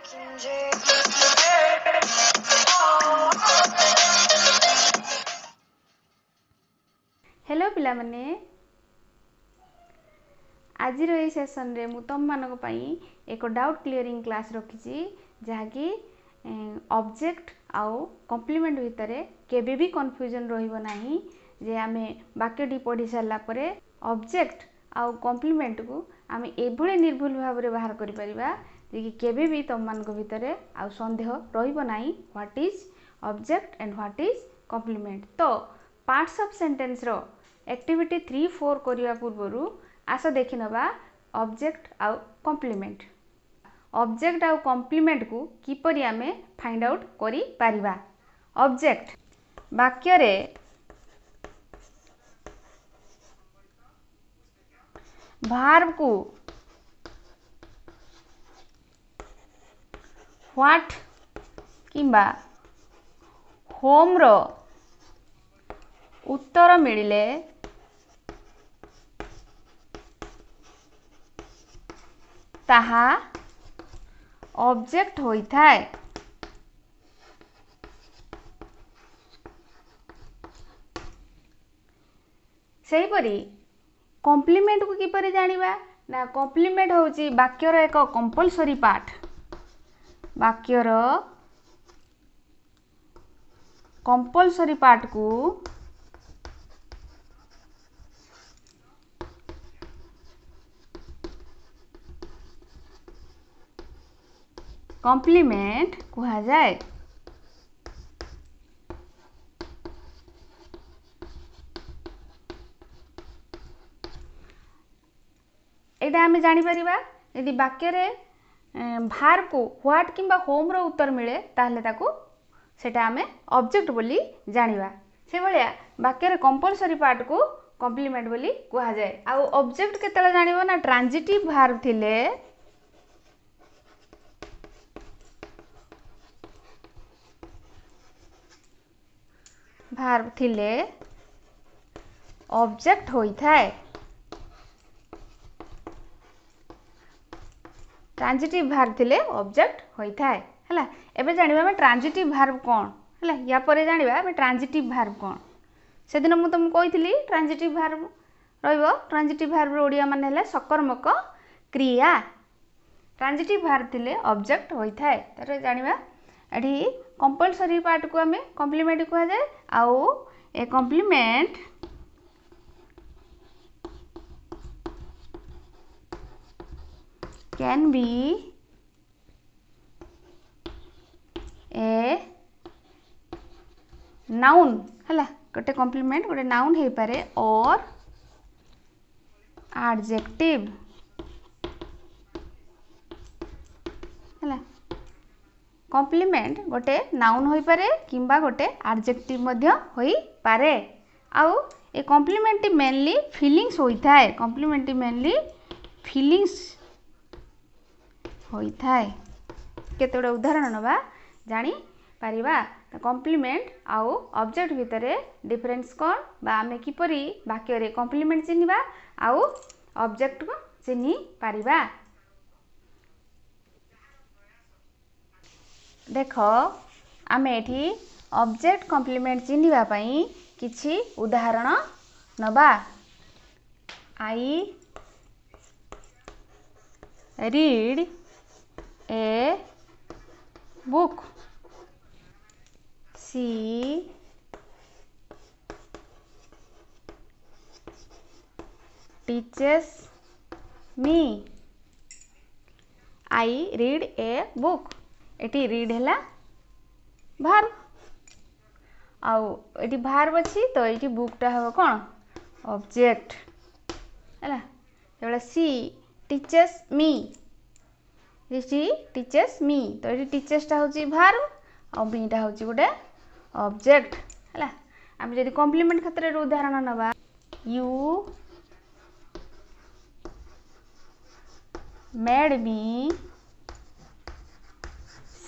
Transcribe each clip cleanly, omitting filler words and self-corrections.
Hello पिला माने आज ये सेसन रे मु तुम मानक पई एक डाउट क्लियरिंग क्लास रखी जहाँकि ऑब्जेक्ट आउ कॉम्प्लीमेंट भितर केबे भी कन्फ्यूजन रहिबो नाही जे आमे वाक्यटी पढ़ी सारला परे ऑब्जेक्ट आउ कॉम्प्लीमेंट को आमे एभळे निर्भुल भाव रे बाहर करि परिबा जे कि केबे भी तुम मानक भितर आउ संदेह रहिबो नाही what is object and what is complement. तो पार्ट्स ऑफ सेंटेंस रो एक्टिविटी 3-4 करिया पूर्वरु आस देखि नबा ऑब्जेक्ट आउ कॉम्प्लीमेंट। ऑब्जेक्ट आउ कॉम्प्लीमेंट को किपरि आमे फाइंड आउट करि परिबा। ऑब्जेक्ट वाक्य रे वर्ब को व्हाट किंबा होम रो उत्तर मिलिले ताहा ऑब्जेक्ट होई थाए। सही परी कॉम्प्लीमेंट को किपरि जानिबा ना कॉम्प्लीमेंट होची वाक्यर एक कंपलसरी पार्ट। वाक्यर कंपलसरी पार्ट को कॉम्प्लीमेंट कहा जाए। एटा आमे जानि परिबा यदि वाक्य रे वर्ब को व्हाट किंबा होम रो उत्तर मिले ताहले ताको सेटा आमे ऑब्जेक्ट बोली जानिबा। से भलिया वाक्य रे कंपलसरी पार्ट को कॉम्प्लीमेंट बोली कहा जाए। आ ऑब्जेक्ट केतला जानिबो ना ट्रांजिटिव वर्ब थिले वर्ब थिले ऑब्जेक्ट होई थाए। ट्रांजिटिव वर्ब थिले ऑब्जेक्ट होई थाए हला। एबे जानिबा हम ट्रांजिटिव वर्ब कोन हला या परे जानिबा हम ट्रांजिटिव वर्ब कोन। से दिन मु तुम कहितली ट्रांजिटिव वर्ब रहइबो। ट्रांजिटिव वर्ब रो ओडिया माने हला सकर्मक क्रिया। ट्रांजिटिव वर्ब थिले ऑब्जेक्ट होई थाए। तर जानिबा एठी कंपलसरी पार्ट को हमें कॉम्प्लीमेंट कहा जाए। आउ a complement can be a noun हला। गोटे कॉम्प्लीमेंट गोटे नाउन हे पारे और एडजेक्टिव हला। कॉम्प्लीमेंट गोटे नाउन होई पारे किंबा गोटे एडजेक्टिव मध्य होई पारे। आउ ए कॉम्प्लीमेंट मेनली फीलिंग्स होई थाए। कॉम्प्लीमेंट मेनली फीलिंग्स होई थाए। केतोडे उदाहरण नबा जानी पारिबा। कॉम्प्लीमेंट आउ ऑब्जेक्ट भितरे डिफरेंस कोन बा आमे किपरि वाक्य रे कॉम्प्लीमेंट चिनिबा आउ ऑब्जेक्ट को चिनि पारिबा। देखो आमे एठी ऑब्जेक्ट कॉम्प्लीमेंट चिनिबा पई किछि उदाहरण नबा। I read a book. She teaches me. I read a book. एटी रीड हैला वर्ब आउ एटी वर्ब अछि तो एटी बुकटा हो कोन ऑब्जेक्ट हैला। एबला सी टीचेस मी। सी टीचेस मी तो एटी टीचेस टा होची वर्ब आउ मी टा होची गोटे ऑब्जेक्ट हैला। हम जदी कॉम्प्लीमेंट खातिर रो उदाहरण नबा you made me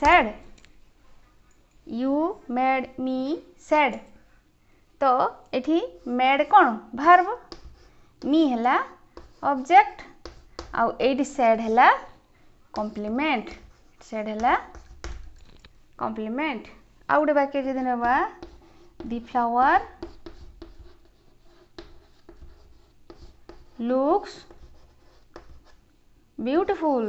sad. You made me sad तो एठी मेड कोन वर्ब मी हैला ऑब्जेक्ट आउ एटी सैड हैला कॉम्प्लीमेंट सेड है कॉम्प्लीमेंट। आउ गोटे वाक्य जदि नवा the flower looks beautiful.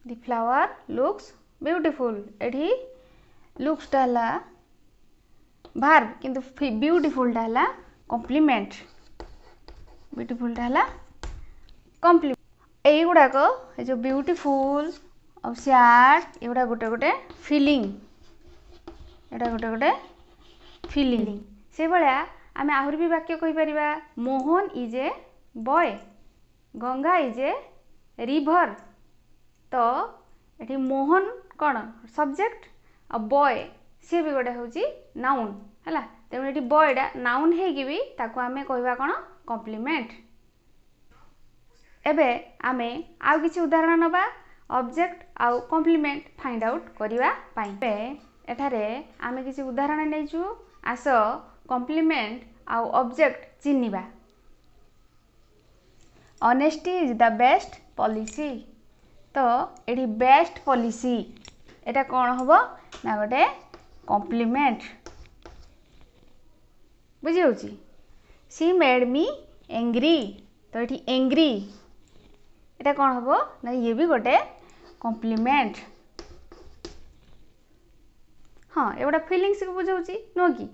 The flower looks beautiful. एठी लुक्स टाला भार्ब किंतु ब्यूटीफुल टाला कॉम्प्लीमेंट। ब्यूटीफुल टाला कॉम्प्लीमेंट। एई गुडाक ए जो ब्यूटीफुल और सैड एगुडा गोटे गोटे फीलिंग। एटा गोटे गोटे फीलिंग। से भलिया आमे आहुरी भी वाक्य कहि परिबा। Mohan is a boy, Ganga is a river. तो एठी मोहन कौन सब्जेक्ट और बॉय सी भी गोटे हूँ नाउन है। तेणु ये बॉयटा नाउन है भी ताको आमे कहवा कौन कॉम्प्लीमेंट। एबे आमे आउ किछि उदाहरण नबा ऑब्जेक्ट आउ कॉम्प्लीमेंट फाइंड आउट करिवा पाई। एठारे आमे किछि उदाहरण नैचु। आस कॉम्प्लीमेंट आउ ऑब्जेक्ट चिन्हिबा। Honesty is the best policy. तो एठी बेस्ट पॉलिसी एटा कौन हबो ना गोटे कॉम्प्लीमेंट। बुझी होची। सी मेड मी एंग्री। तो ये एंग्री एटा कौन हबो ना ये भी गोटे कॉम्प्लीमेंट। हाँ एगोटा फीलिंग्स को बुझाउची नो कि।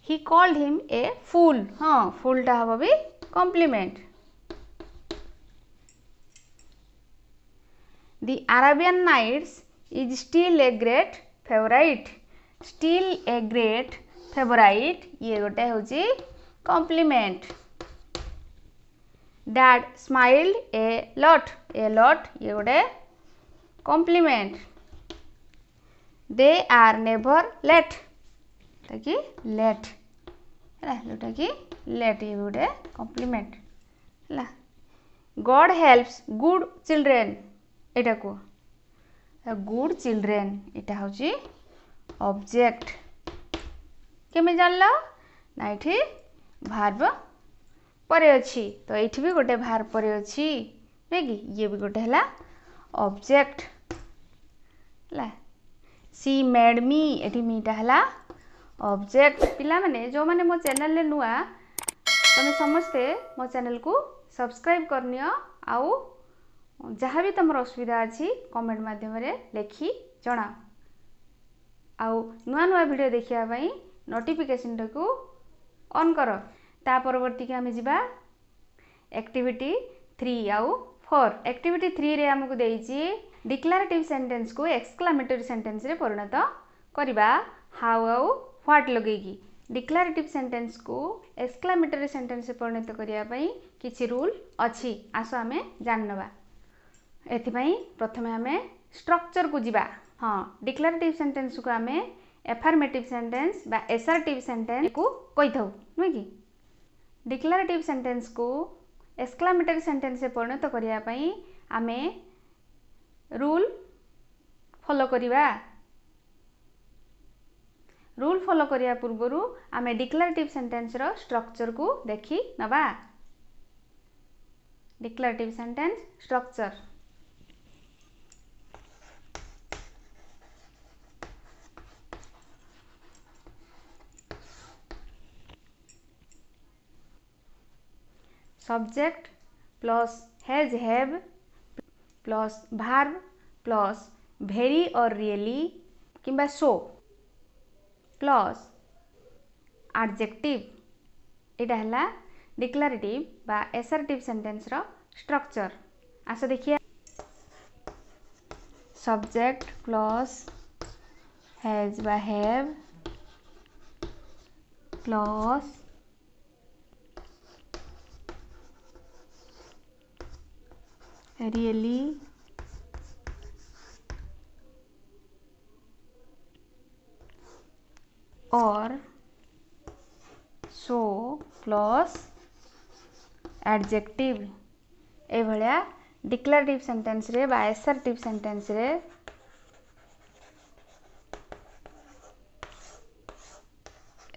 ही कॉल्ड हिम ए फूल। हाँ फूलटा हबो भी complement. The Arabian Nights is still a great favorite. Still a great favorite ये गोटे होची compliment. Dad smiled a lot ये गोटे compliment. They are never late ताकि लेट है जोटा कि लेट ये गोटे कॉम्प्लीमेंट है। God helps good children एटा को गुड चिल्ड्रेन एटा होची ऑब्जेक्ट। केमे जानला ना एठी भार्ब परे अछि। तो एठी भी गोटे भार्ब परे अछि नै कि ये भी गोटे हला ऑब्जेक्ट हला। सी मेड मी एठी मीटा हला ऑब्जेक्ट। पिला माने जो माने मो चैनल ले नुआ तमे समस्ते मो चैनल को सब्सक्राइब करनियो। आउ जहाँ भी तुम असुविधा अच्छी कमेंट माध्यम लिखि जनाओ। आउ नुआ नुआ वीडियो देखिया नोटिफिकेशन को ऑन कर। ता परवर्ती के आमे जिबा एक्टिविटी 3 आउ 4। एक्टिविटी 3 रे हमकु देइची डिक्लेरेटिव सेंटेंस को एक्सक्लेमेटरी सेंटेंस रे परिणत करिबा। हाउ आउ व्हाट लगेगी डिक्लेरेटिव सेंटेंस को एक्सक्लेमेटरी सेंटेंस रे परिणत करिया पई किछि रूल अछि। आसो आमे जाननबा। एथिपाई प्रथमे आमे स्ट्रक्चर को जिबा। हाँ डिक्लेरेटिव सेंटेंस को आमे एफर्मेटिव सेंटेंस बा एसर्टिव सेंटेंस को कहि थाउ नुय कि। डिक्लेरेटिव सेंटेंस को एक्सक्लेमेटरी सेंटेंस से परिणत करिया पई आमे रूल फॉलो करिबा। रूल फॉलो करिया पूर्वरु आमे डिक्लेरेटिव सेंटेंस रो स्ट्रक्चर को देखि नबा। Declarative sentence structure. Subject plus has have plus verb plus very or really किंबा सो प्लस एडजेक्टिव एटा हला डिक्लेरेटिव बा एसर्टिव सेंटेंस रो स्ट्रक्चर। आस देखिए सब्जेक्ट प्लस हैज बा have plus really or so plus adjective ए भलिया डिक्लेरेटिव सेंटेंस रे बा एसर्टिव सेंटेंस रे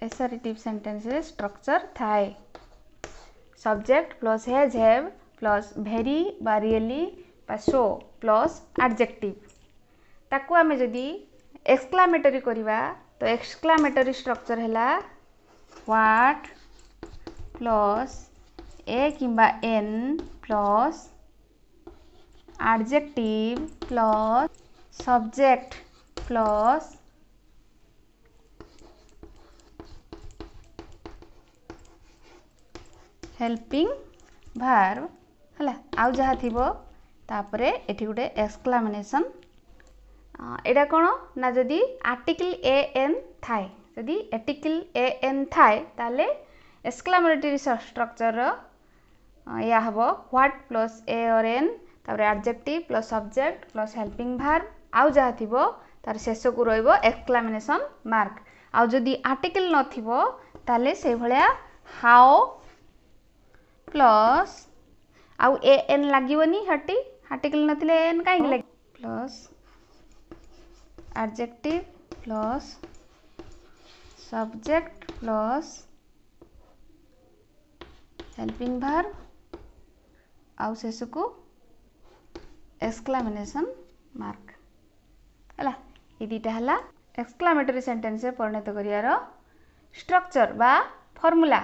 एसर्टिव सेंटेंस रे स्ट्रक्चर थाए। Subject plus has have plus very बा रियली बा सो प्लस एडजेक्टिव ताकू आमे जदि एक्सक्लामेटरी करवा तो एक्सक्लामेटरी स्ट्रक्चर है व्हाट प्लस ए किंबा an plus adjective plus subject plus helping verb है आउ जहाँ थी तापरे एठी गोटे एक्सक्लामेशन एटा कौन ना जदि आर्टिकल ए एन थाए जदि आर्टिकल ए एन थाए ताले एक्सक्लामेटरी स्ट्रक्चर या हम व्हाट प्लस ए और एन तापर adjective plus subject plus helping verb आउ जहाँ थी तार शेष को रहिबो एक्सक्लामेशन मार्क आउ जदि आर्टिकल नथिबो ताले से भलिया हाउ प्लस आउ ए एन लागिवनी हटी आर्टिकल नथिले एन काहे लाग plus adjective plus subject plus helping verb आउ शेष को एक्सक्लामेशन मार्क है ये दुटा है एक्सक्लामेटरी सेंटेंस परिणत करियार स्ट्रक्चर बा फॉर्मूला।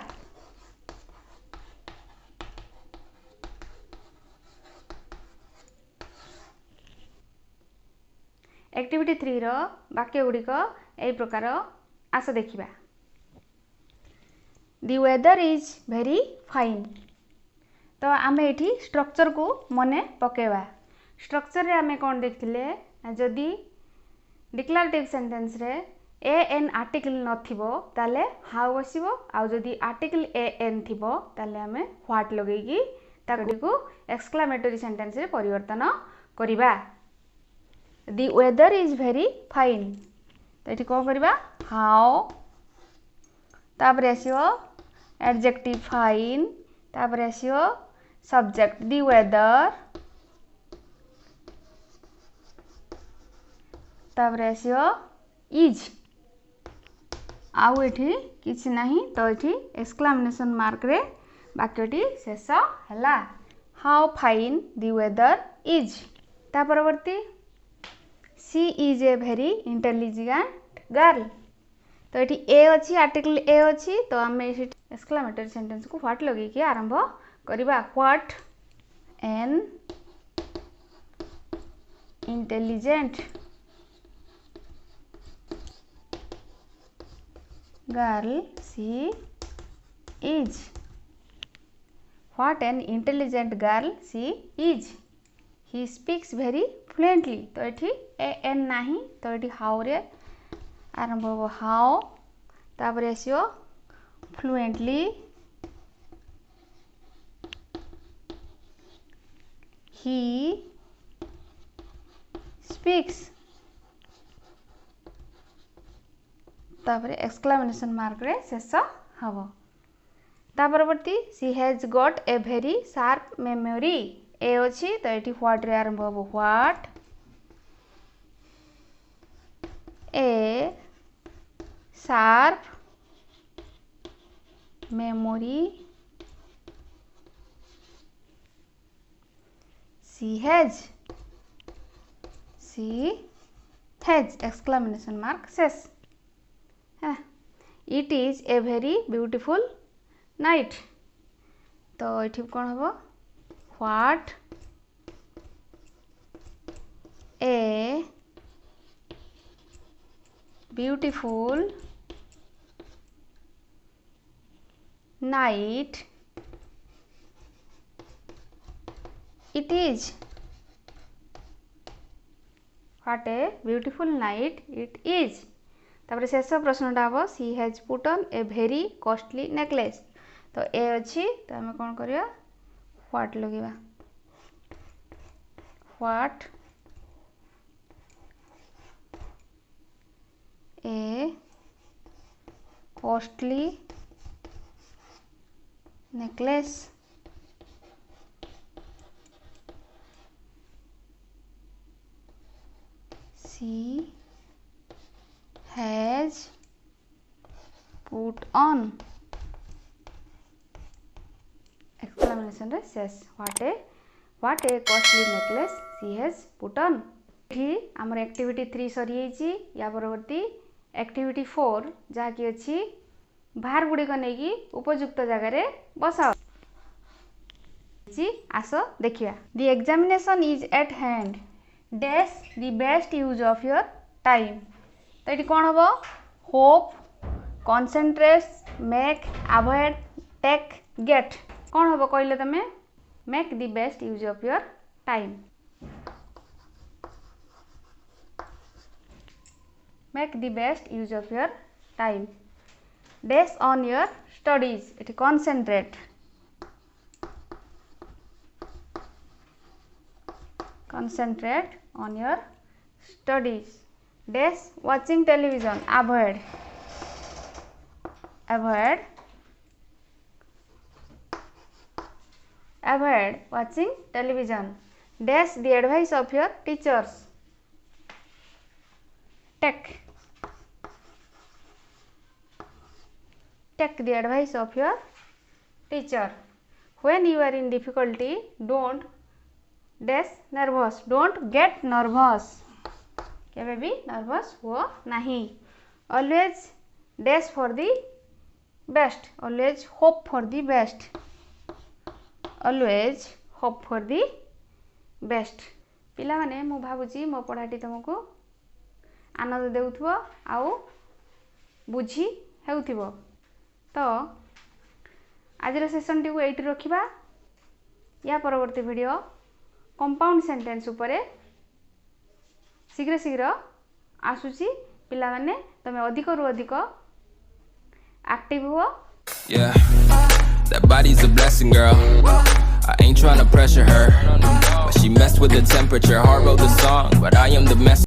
एक्टिविटी 3 रो वाक्य गुड़िक यही प्रकार आस देखा दि वेदर इज वेरी फाइन तो आम ये स्ट्रक्चर को मने पकेवा स्ट्रक्चर रे आमे कौन देखिले जदि डिक्लेरेटिव सेंटेंस रे ए एन आर्टिकल नथिबो ताले हाउ बसिबो आउ जदि आर्टिकल ए एन थिबो ताले आमे व्हाट लगेगी ताकडी को एक्सक्लामेटरी सेंटेंस रे परिवर्तन करिबा। The weather is very fine तो ये कौन करवा हाउ तापर आसियो एडजेक्टिव फाइन तापर आसियो सब्जेक्ट the weather तापर आसियो इज आउ एठी किछि नाही तो एठी एक्सक्लामेशन मार्क रे वाक्यटी शेष हला how fine the weather is ता परवर्ती she is a very intelligent girl तो ये ए अच्छी आर्टिकल ए अच्छी तो आम एक्सक्लामेटरी सेंटेंस को व्हाट लगे आरंभ करवा what an intelligent girl she is what an intelligent girl she is he speaks very fluently तो ये ए एन नाही तो ये हाउ रे आरंभ हो हाउ तापर आसियो फ्लुएंटली ही स्पीक्स तापर एक्सक्लामेशन मार्क रे शेष हबो ता परवर्ती she has got a very sharp memory ए अच्छी तो ये व्हाट रे आरंभ हो what a sharp memory she has exclamation mark शेष it is a very beautiful night तो ये कौन हम what a beautiful night it is what a beautiful night it is तापर शेष प्रश्नटा हम she has put on A very costly necklace तो ए अच्छी तो आम कौन करवा व्हाट लगेगा what a costly necklace she has put on examination रे शेष what a costly necklace she has put on. एठी हमर एक्टिविटी 3 सरी जाइछि। या परवर्ती एक्टिविटी 4 जहा कि अछि बाहर गुडी को नेकी उपयुक्त जगह रे बसाओ। जी आसो देखिया। The examination is at hand dash the best use of your time. तो ये कौन हम hope concentrate make avoid take get कौन हम कहले तमे make the best use of your time. Make the best use of your time dash on your studies it concentrate concentrate on your studies dash watching television avoid watching television dash the advice of your teachers take the advice of your teacher when you are in difficulty don't dash nervous don't get nervous केबे भी nervous हो नहीं always dash for the best always hope for the best always hope for the best। पिला माने मु भाबुची मो पढ़ाटी तुमको आनंद देउथबो आउ बुझी हेउथिबो। तो आज सेशन टी को एठी रखिबा। या परवर्ती वीडियो कंपाउंड सेंटेंस उपरे शीघ्र शीघ्र आसुची। पिला माने तमे अधिक रु अधिक एक्टिव हो। Yeah, that body's a blessing, girl. I ain't tryna pressure her, but she messed with the temperature. Hard wrote the song, but I am the mess.